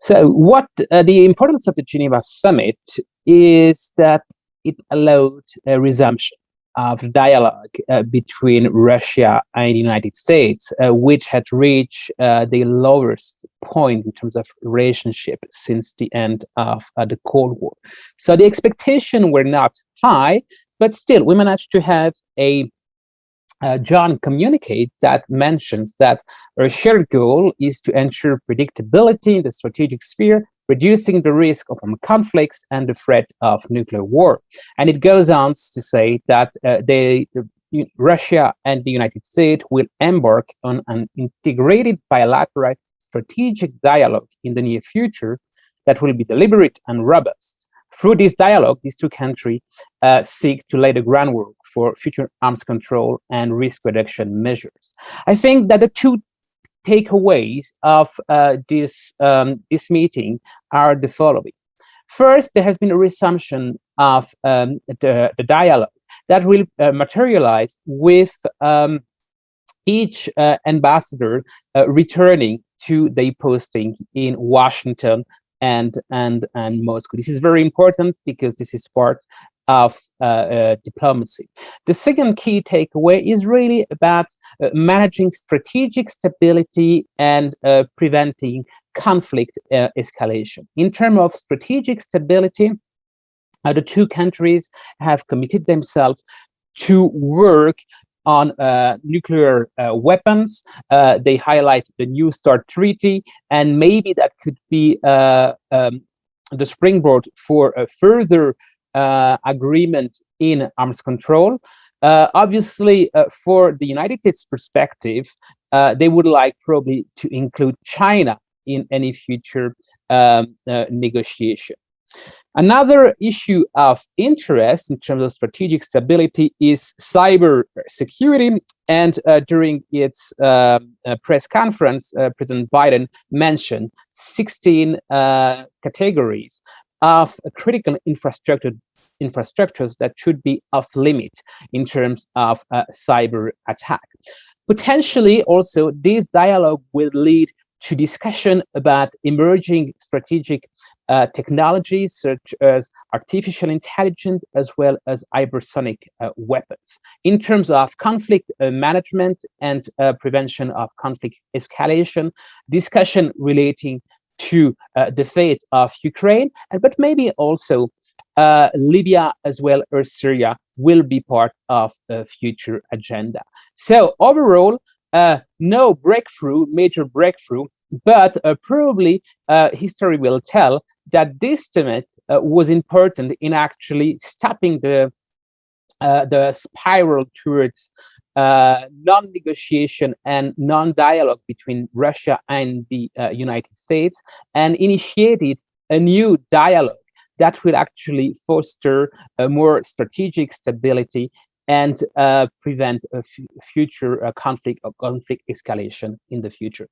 So, what the importance of the Geneva Summit is that it allowed a resumption of dialogue between Russia and the United States, which had reached the lowest point in terms of relationship since the end of the Cold War. So the expectations were not high, but still, we managed to have a joint communique that mentions that our shared goal is to ensure predictability in the strategic sphere, reducing the risk of armed conflicts and the threat of nuclear war. And it goes on to say that Russia and the United States will embark on an integrated bilateral strategic dialogue in the near future that will be deliberate and robust. Through this dialogue, these two countries seek to lay the groundwork for future arms control and risk reduction measures. I think that the two takeaways of this meeting are the following. First, there has been a resumption of the dialogue that will materialize with each ambassador returning to their posting in Washington and Moscow. This is very important because this is part of diplomacy. The second key takeaway is really about managing strategic stability and preventing conflict escalation. In terms of strategic stability, the two countries have committed themselves to work on nuclear weapons. They highlight the New START treaty, and maybe that could be the springboard for a further agreement in arms control. Obviously, for the United States perspective, they would like probably to include China in any future negotiation. Another issue of interest in terms of strategic stability is cyber security. And during its press conference, President Biden mentioned 16 categories of critical infrastructures that should be off limit in terms of cyber attack. Potentially, also, this dialogue will lead to discussion about emerging strategic technologies such as artificial intelligence as well as hypersonic weapons. In terms of conflict management and prevention of conflict escalation, discussion relating to the fate of Ukraine, but maybe also Libya as well as Syria will be part of a future agenda. So overall, no major breakthrough, but probably history will tell that this summit was important in actually stopping the spiral towards non-negotiation and non-dialogue between Russia and the United States, and initiated a new dialogue that will actually foster a more strategic stability and prevent a future conflict escalation in the future.